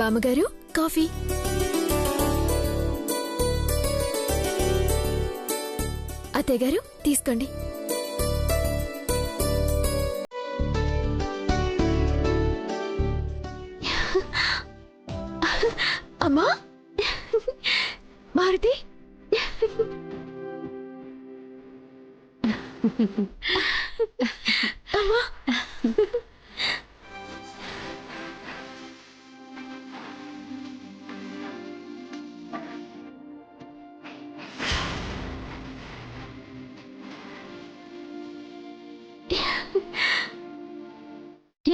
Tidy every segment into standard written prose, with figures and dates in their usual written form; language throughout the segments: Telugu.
బామ్మగారు కాఫీ. అత్తయ్య గారు తీసుకోండి. అమ్మా మారుతి, అమ్మా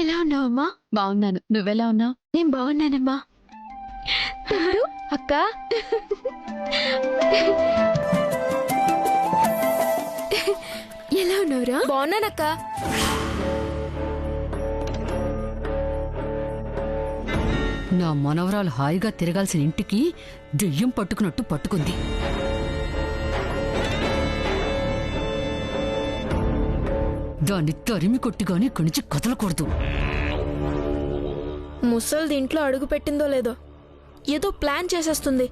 ఎలా ఉన్నావమ్మా? బాగున్నాను, నువ్వెలా ఉన్నావు? నేను బాగున్నానమ్మా. తమ్ముడు, అక్క, ఎలా ఉన్నావురా? బాగున్నానక్క. నా మనవరాలు హాయిగా తిరగాల్సిన ఇంటికి దెయ్యం పట్టుకున్నట్టు పట్టుకుంది. దాన్ని తరిమి కొట్టిగాని ఇక్కడి నుంచి కదలకూడదు. ముసల్ది ఇంట్లో అడుగు పెట్టిందో లేదో ఏదో ప్లాన్ చేసేస్తుంది.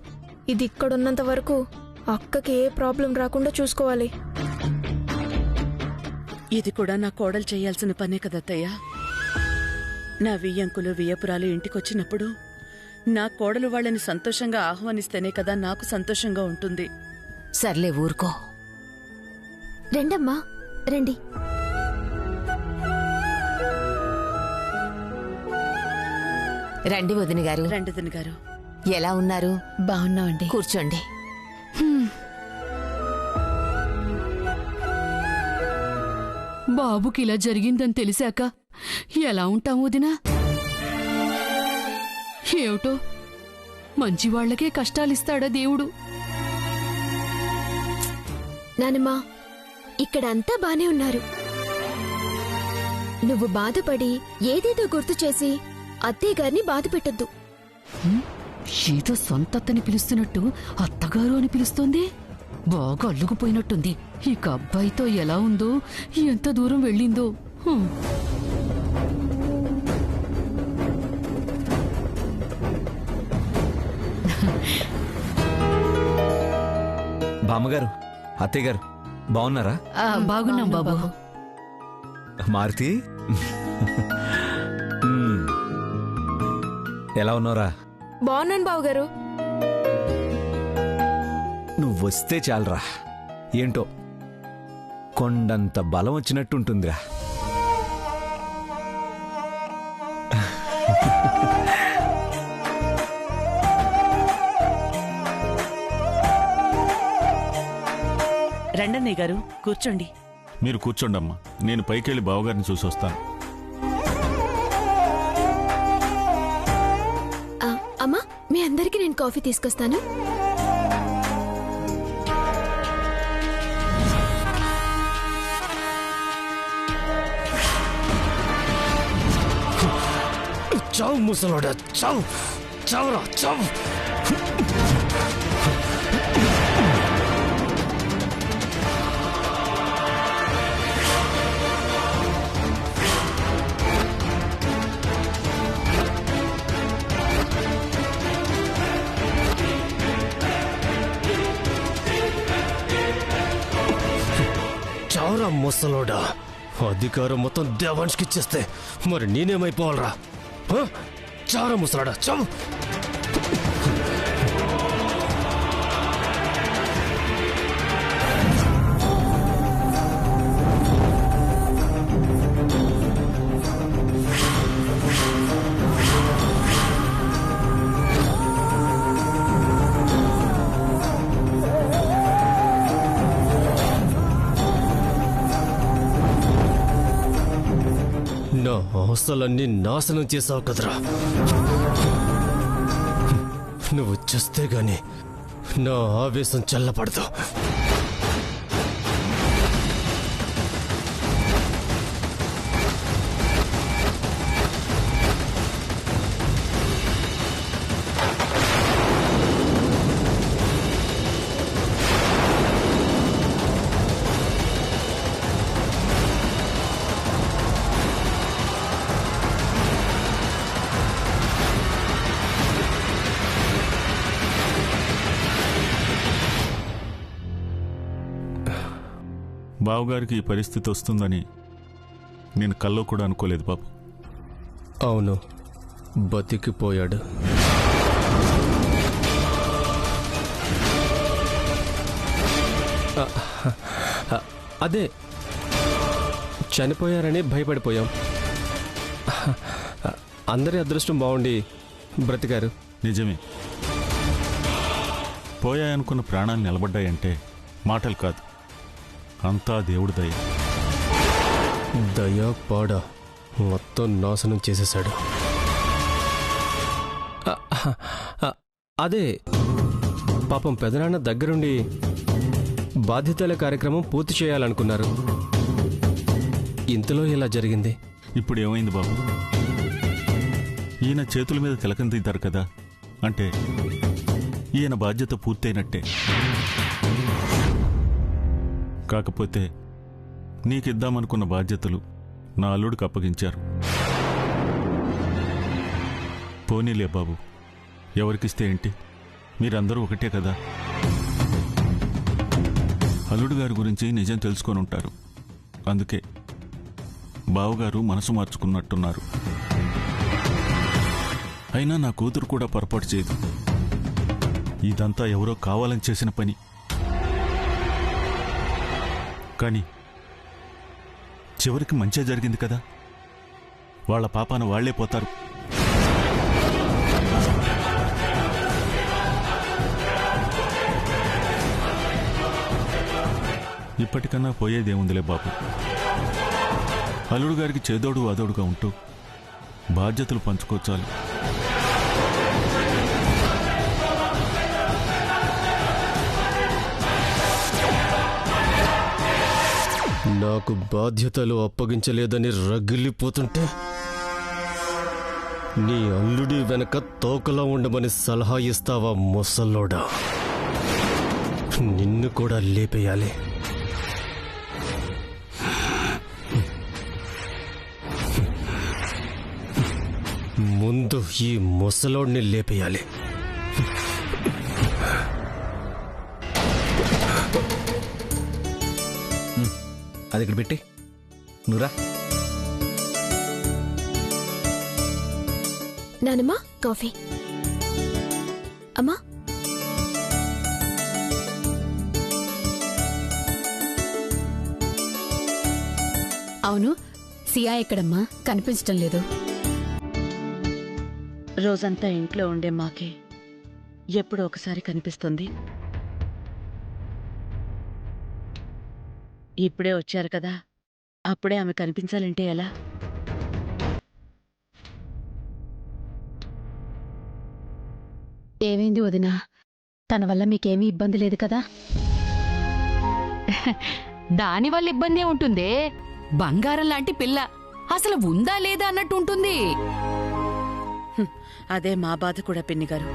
ఇది ఇక్కడున్నంత వరకు అక్కకి ఏ ప్రాబ్లం రాకుండా చూసుకోవాలి. ఇది కూడా నా కోడలు చేయాల్సిన పనే కదత్తయ్యా. నా వియ్యంకులు వియ్యపురాలు ఇంటికొచ్చినప్పుడు నా కోడలు వాళ్ళని సంతోషంగా ఆహ్వానిస్తేనే కదా నాకు సంతోషంగా ఉంటుంది. సర్లే ఊరుకో. రండమ్మా రండి. రండి వదిన గారు. రండిదిని గారు, ఎలా ఉన్నారు? బాగున్నావండి, కూర్చోండి. బాబుకి ఇలా జరిగిందని తెలిసాక ఎలా ఉంటాము వదినా? ఏమిటో మంచివాళ్లకే కష్టాలిస్తాడా దేవుడు. నానమ్మా, ఇక్కడ అంతా బానే ఉన్నారు. నువ్వు బాధపడి ఏదేదో గుర్తు చేసి అత్తయ్య గారిని బాధ పెట్టద్దు. ఏదో సొంత అత్తని పిలుస్తున్నట్టు అత్తగారు అని పిలుస్తోంది. బాగా అల్లుకుపోయినట్టుంది. ఇక అబ్బాయితో ఎలా ఉందో, ఎంత దూరం వెళ్ళిందో. బామ్మగారు, అత్తయ్య గారు బాగున్నారా? బాగున్నాం బాబు. మారుతి, ఎలా ఉన్నారా? బాగున్నాను బావగారు. నువ్వొస్తే చాలరా, ఏంటో కొండంత బలం వచ్చినట్టుంటుందిరా. రండన్నయ్య గారు కూర్చోండి. మీరు కూర్చోండమ్మా, నేను పైకెళ్ళి బావగారిని చూసొస్తాను. అమ్మా, మీ అందరికీ నేను కాఫీ తీసుకొస్తాను. చావు ముసలోడా, చావు, చావురా, చావు. చావురా ముసలోడా. అధికారం మొత్తం దేవాన్స్కి ఇచ్చేస్తే మరి నేనేమైపోవాలరా? చావురా ముసలోడా, చావు. నా ఆశలన్నీ నాశనం చేసావు కదరా. నువ్వు చూస్తే గాని నా ఆవేశం చల్లపడదు. బావగారికి ఈ పరిస్థితి వస్తుందని నేను కల్లో కూడా అనుకోలేదు బాబు. అవును, బతికిపోయాడు. అదే చనిపోయారని భయపడిపోయాం. అందరి అదృష్టం బాగుండి బ్రతికారు. నిజమే, పోయాయనుకున్న ప్రాణాలు నిలబడ్డాయంటే మాటలు కాదు, అంతా దేవుడి దయ. దయా పాడ మొత్తం నాశనం చేసేశాడు. అదే పాపం పెదనాన్న దగ్గరుండి బాధ్యతల కార్యక్రమం పూర్తి చేయాలనుకున్నారు. ఇంతలో ఇలా జరిగింది. ఇప్పుడు ఏమైంది బాబు? ఈయన చేతుల మీద తిలకం దిద్దారు కదా, అంటే ఈయన బాధ్యత పూర్తయినట్టే. కాకపోతే నీకిద్దామనుకున్న బాధ్యతలు నా అల్లుడికి అప్పగించారు. పోనీలే బాబు, ఎవరికిస్తే ఏంటి, మీరందరూ ఒకటే కదా. అల్లుడు గారి గురించి నిజం తెలుసుకొని ఉంటారు, అందుకే బావగారు మనసు మార్చుకున్నట్టున్నారు. అయినా నా కూతురు కూడా పొరపాటు చేయదు. ఇదంతా ఎవరో కావాలని చేసిన పని. కానీ చివరికి మంచే జరిగింది కదా, వాళ్ళ పాపాన వాళ్లే పోతారు. ఇప్పటికన్నా పోయేదేముందిలే బాబు. అల్లుడు గారికి చేదోడు అదోడుగా ఉంటూ బాధ్యతలు పంచుకోచాలి. నాకు బాధ్యతలు అప్పగించలేదని రగిలిపోతుంటే నీ అల్లుడి వెనక తోకలా ఉండమని సలహా ఇస్తావా ముసల్లోడా? నిన్ను కూడా లేపేయాలి. ముందు ఈ ముసలోడిని లేపేయాలి. అది ఇక్కడ పెట్టి నువ్వురా. నానమ్మా కాఫీ. అమ్మా అవును, సియా ఎక్కడమ్మా? కనిపించటం లేదు. రోజంతా ఇంట్లో ఉండే మాకే ఎప్పుడో ఒకసారి కనిపిస్తుంది. ఇప్పుడే వచ్చారు కదా, అప్పుడే ఆమె కనిపించాలంటే ఎలా? ఏమైంది వదినా? తన వల్ల మీకేమీ ఇబ్బంది లేదు కదా? దానివల్ల ఇబ్బంది ఉంటుందే. బంగారం లాంటి పిల్ల అసలు ఉందా లేదా అన్నట్టు ఉంటుంది. అదే మా బాధ కూడా పిన్ని గారు.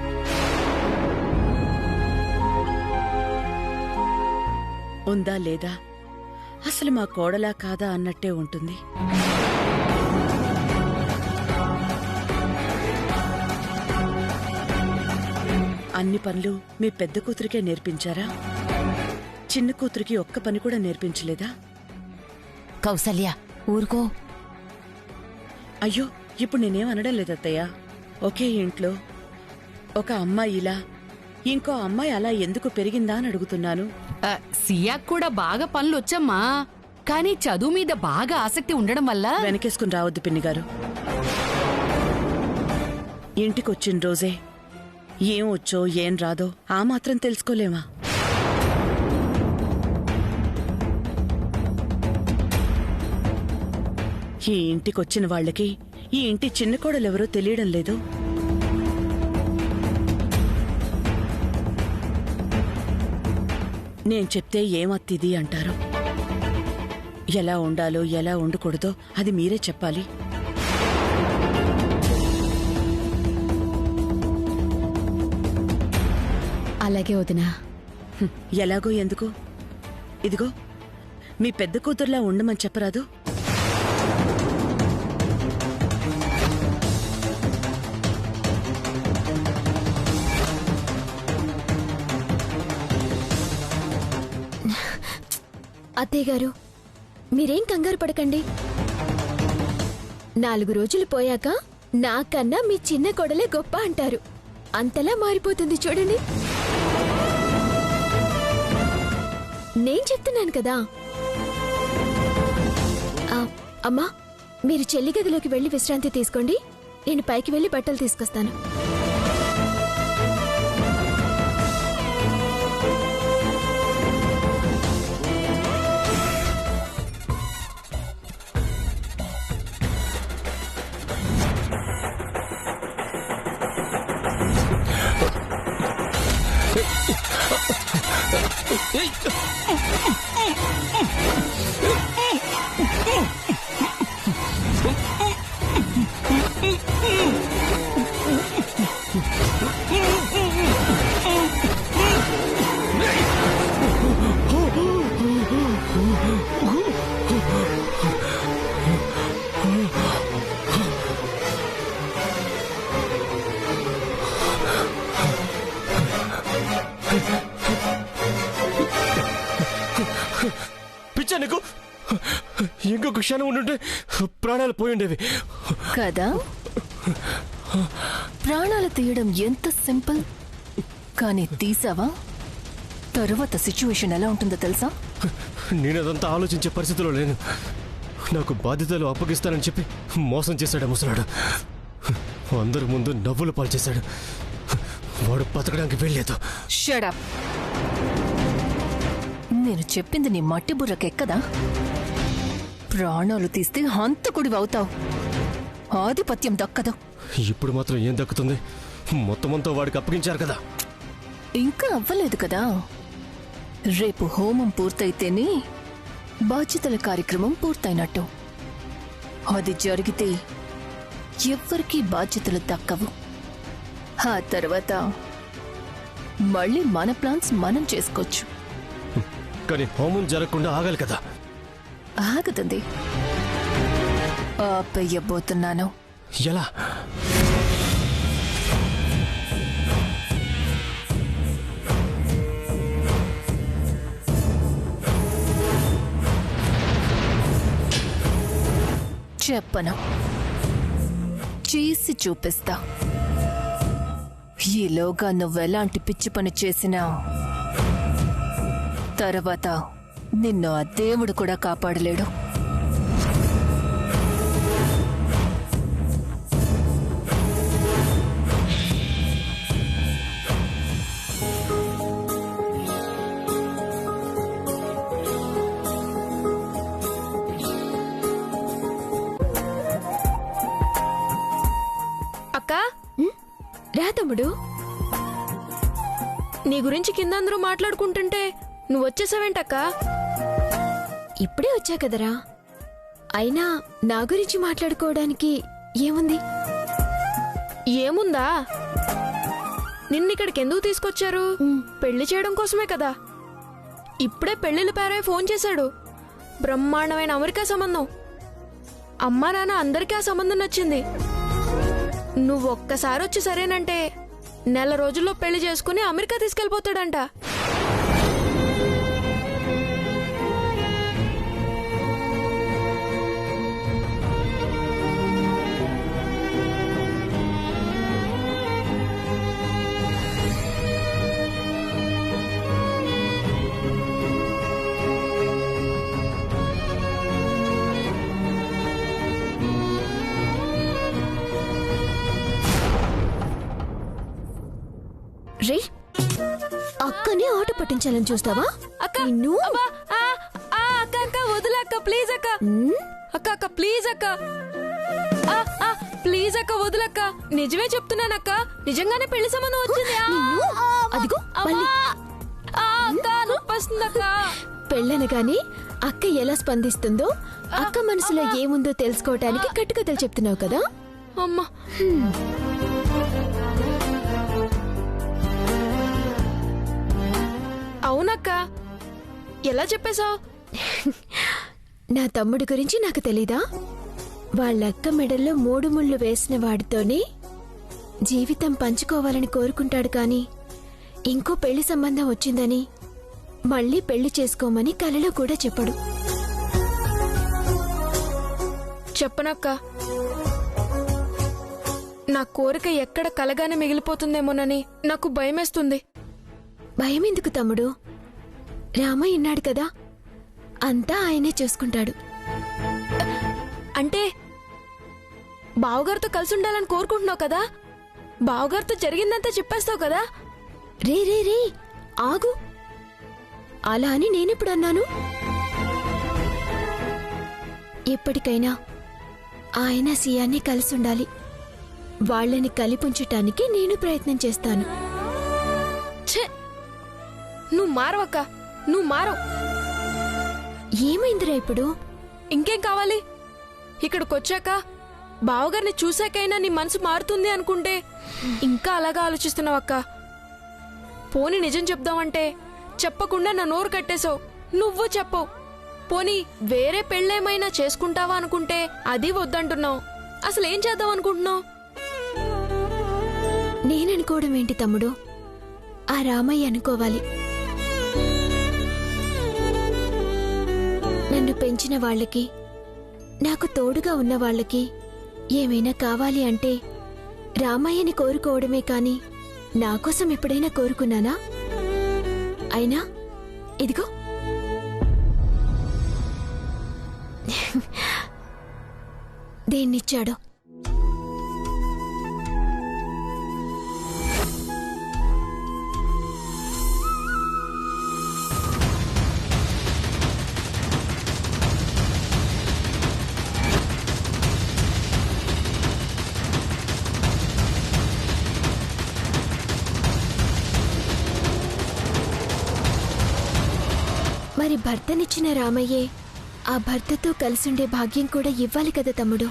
ఉందా లేదా, అసలు మా కోడలా కాదా అన్నట్టే ఉంటుంది. అన్ని పనులు మీ పెద్ద కూతురికే నేర్పించారా? చిన్న కూతురికి ఒక్క పని కూడా నేర్పించలేదా? కౌసల్య ఊరుకో. అయ్యో, ఇప్పుడు నేనేం అనడం లేదత్తయ్య. ఒకే ఇంట్లో ఒక అమ్మాయి ఇలా, ఇంకో అమ్మాయి అలా ఎందుకు పెరిగిందా అని అడుగుతున్నాను. సియాకు కూడా బాగా పనులు వచ్చమ్మా, కానీ చదువు మీద బాగా ఆసక్తి ఉండడం వల్ల వెనకేసుకుని రావద్దు పిన్నిగారు. ఇంటికొచ్చిన రోజే ఏం వచ్చో ఏం రాదో ఆ మాత్రం తెలుసుకోలేమా? ఈ ఇంటికొచ్చిన వాళ్ళకి ఈ ఇంటి చిన్న కోడలెవరో తెలియడం లేదు. నేను చెప్తే ఏమత్తిది అంటారు. ఎలా ఉండాలో ఎలా ఉండకూడదో అది మీరే చెప్పాలి. అలాగే వదినా. ఎలాగో ఎందుకు? ఇదిగో మీ పెద్ద కూతుర్లా ఉండమని చెప్పరాదు. అత్తయ్య గారు, మీరేం కంగారు పడకండి. 4 రోజులు పోయాక నాకన్నా మీ చిన్న కోడలే గొప్ప అంటారు. అంతలా మారిపోతుంది చూడండి. నేను చెప్తున్నాను కదా. అమ్మా, మీరు చెల్లి గదిలోకి వెళ్లి విశ్రాంతి తీసుకోండి. నేను పైకి వెళ్లి బట్టలు తీసుకొస్తాను. పిచ్చా నీకు? ఇంకొక క్షణం ఉండుంటే ప్రాణాలు పోయిండేవి కదా. ప్రాణాలు తీయడం ఎంత సింపుల్, కానీ తీసావా తరువాత సిచ్యువేషన్ ఎలా ఉంటుందో తెలుసా? నేనదంతా ఆలోచించే పరిస్థితిలో లేను. నాకు బాధ్యతలు అప్పగిస్తానని చెప్పి మోసం చేశాడు ముసలాడు. అందరి ముందు నవ్వులు పాలు చేశాడు. వాడు బతకడానికి వెళ్ళలేదు. Shut up. నేను చెప్పింది నీ మట్టి బుర్రకెక్కదా? ప్రాణాలు తీస్తే హంతకుడివి అవుతావు, ఆధిపత్యం దక్కదు. ఇప్పుడు మాత్రం ఏం దక్కుతుంది? మొత్తమంతా వాడికి అప్పగించారు కదా. ఇంకా అవ్వలేదు కదా. రేపు హోమం పూర్తయితేనే బాధ్యతల కార్యక్రమం పూర్తయినట్టు. అది జరిగితే ఎవ్వరికీ బాధ్యతలు దక్కవు. ఆ తర్వాత మళ్ళీ మన ప్లాన్స్ మనం చేసుకోవచ్చు. కానీ హోమం జరగకుండా ఆగాలి కదా. ఆగుతుంది. ఆపేయబోతున్నాను. ఎలా? చెప్పను, చేసి చూపిస్తా. ఈలోగా నువ్వెలాంటి పిచ్చి పని చేసినా తర్వాత నిన్ను ఆ దేవుడు కూడా కాపాడలేడు. అక్క, రా తమ్ముడు. నీ గురించి కింద అందరూ మాట్లాడుకుంటుంటే నువ్వు వచ్చేసావేంటక్కా? ఇప్పుడే వచ్చా కదరా. అయినా నా గురించి మాట్లాడుకోవడానికి ఏముంది? ఏముందా? నిన్నిక్కడికి ఎందుకు తీసుకొచ్చారు? పెళ్లి చేయడం కోసమే కదా. ఇప్పుడే పెళ్లిళ్ళ పేరై ఫోన్ చేశాడు. బ్రహ్మాండమైన అమెరికా సంబంధం. అమ్మా నాన్న అందరికీ ఆ సంబంధం నచ్చింది. నువ్వు ఒక్కసారి వచ్చి సరేనంటే నెల రోజుల్లో పెళ్లి చేసుకుని అమెరికా తీసుకెళ్లిపోతాడంట. రే, అక్కనే ఆట పట్టించాలని చూస్తావా? అక్క అక్క వదిలక్క ప్లీజ్ అక్క. అక్క అక్క ప్లీజ్ అక్క. ప్లీజ్ అక్క వదిలక్క. నిజమే చెప్తున్నానక్క, నిజంగానే పెళ్లి సంబంధం వచ్చింది. అదిగో అక్క నొప్పొస్తుందక్క. పెళ్ళనగానే అక్క ఎలా స్పందిస్తుందో, అక్క మనసులో ఏముందో తెలుసుకోవటానికి కట్టుకథలు చెప్తున్నావు కదా. అమ్మా, అవునక్క, ఎలా చెప్పేశావు? నా తమ్ముడి గురించి నాకు తెలీదా? వాళ్ళక్క మెడల్లో 3 ముళ్ళు వేసిన వాడితోనే జీవితం పంచుకోవాలని కోరుకుంటాడు. కానీ ఇంకో పెళ్లి సంబంధం వచ్చిందని మళ్ళీ పెళ్లి చేసుకోమని కలలో కూడా చెప్పడు. చెప్పనక్క. నా కోరిక ఎక్కడ కలగానే మిగిలిపోతుందేమోనని నాకు భయమేస్తుంది. భయం ఎందుకు తమ్ముడు? రామయ్య ఉన్నాడు కదా, అంతా ఆయనే చూసుకుంటాడు. అంటే బావగారితో కలిసి ఉండాలని కోరుకుంటున్నావు కదా, బావగారితో జరిగిందంతా చెప్పేస్తావు కదా. రే రే రే ఆగు, అలా అని నేనెప్పుడు అన్నాను? ఎప్పటికైనా ఆయన సియాన్ని కలిసి ఉండాలి. వాళ్ళని కలిపుంచటానికి నేను ప్రయత్నం చేస్తాను. ఛే, నువ్వు మారవక్క, నువ్వు మారవు. ఏమైందిరా ఇప్పుడు? ఇంకేం కావాలి? ఇక్కడికొచ్చాక బావగారిని చూశాకైనా నీ మనసు మారుతుంది అనుకుంటే ఇంకా అలాగా ఆలోచిస్తున్నావక్క. పోనీ నిజం చెప్దామంటే చెప్పకుండా నా నోరు కట్టేశావు. నువ్వు చెప్పవు. పోనీ వేరే పెళ్ళేమైనా చేసుకుంటావా అనుకుంటే అది వద్దంటున్నావు. అసలు ఏం చేద్దాం అనుకుంటున్నావు? నేననుకోవడం ఏంటి తమ్ముడు, ఆ రామయ్య అనుకోవాలి. నన్ను పెంచిన వాళ్ళకి, నాకు తోడుగా ఉన్న వాళ్ళకి ఏమైనా కావాలి అంటే రామయ్యని కోరుకోవడమే కాని నా కోసం ఎప్పుడైనా కోరుకున్నానా? అయినా ఇదిగో దేన్నిచ్చాడో. మరి భర్తనిచ్చిన రామయ్యే ఆ భర్తతో కలిసుండే భాగ్యం కూడా ఇవ్వాలి కదా తమ్ముడు.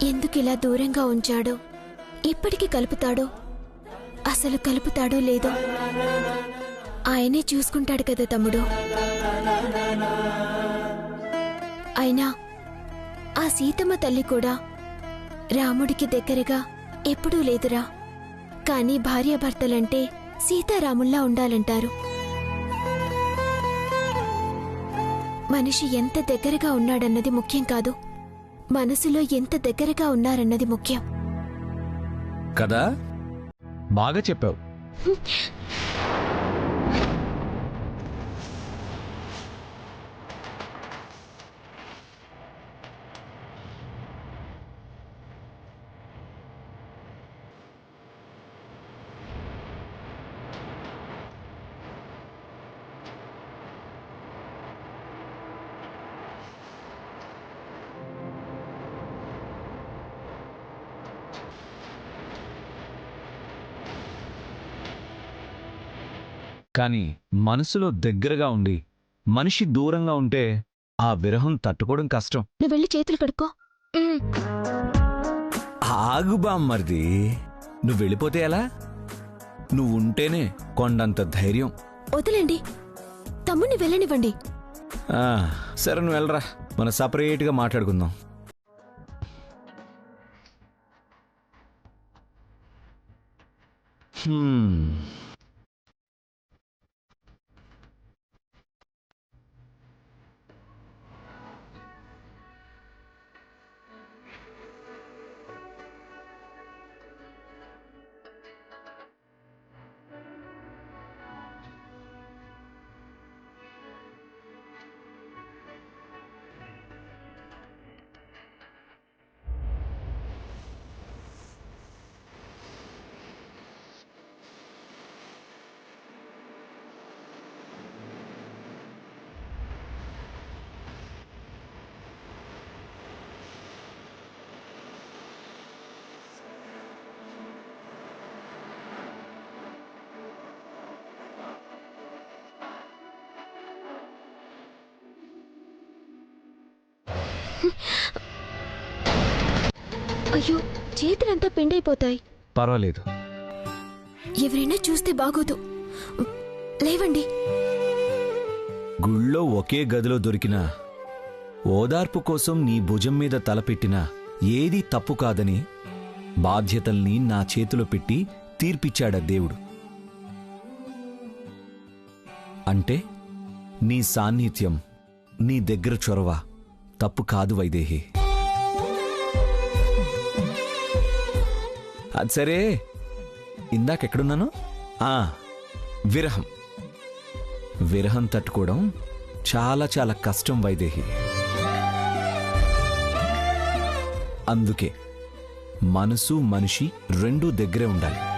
ఎందుకిలా దూరంగా ఉంచాడో, ఇప్పటికి కలుపుతాడో, అసలు కలుపుతాడో లేదో ఆయనే చూసుకుంటాడు కదా తమ్ముడు. అయినా ఆ సీతమ్మ తల్లి కూడా రాముడికి దగ్గరగా ఎప్పుడూ లేదురా. కానీ భార్యాభర్తలంటే సీతారాముల్లా ఉండాలంటారు. మనిషి ఎంత దగ్గరగా ఉన్నాడన్నది ముఖ్యం కాదు, మనసులో ఎంత దగ్గరగా ఉన్నారన్నది ముఖ్యం కదా. బాగా చెప్పావు. కానీ మనసులో దగ్గరగా ఉండి మనిషి దూరంగా ఉంటే ఆ విరహం తట్టుకోవడం కష్టం. నువ్వు వెళ్ళి చేతులు కడుక్కో. ఆగు బామ్మర్ది, నువ్వు వెళ్ళిపోతే ఎలా? నువ్వు ఉంటేనే కొండంత ధైర్యం. వదిలేండి, తమ్ముని వెళ్ళనివ్వండి. సరే నువ్వు వెళ్ళరా, మనం సపరేట్గా మాట్లాడుకుందాం. అయ్యో, చేతులంతా పిండైపోతాయి. పర్వాలేదు. ఎవరైనా చూస్తే బాగోదు. లేవండి. గుళ్ళో ఒకే గదిలో దొరికిన ఓదార్పు కోసం నీ భుజం మీద తలపెట్టినా ఏదీ తప్పు కాదని బాధ్యతల్ని నా చేతిలో పెట్టి తీర్పిచ్చాడా దేవుడు. అంటే నీ సాన్నిధ్యం, నీ దగ్గర చొరవ తప్పు కాదు వైదేహి. అది సరే, ఇందాకెక్కడున్నాను? విరహం. విరహం తట్టుకోవడం చాలా చాలా కష్టం వైదేహి. అందుకే మనసు మనిషి రెండూ దగ్గరే ఉండాలి.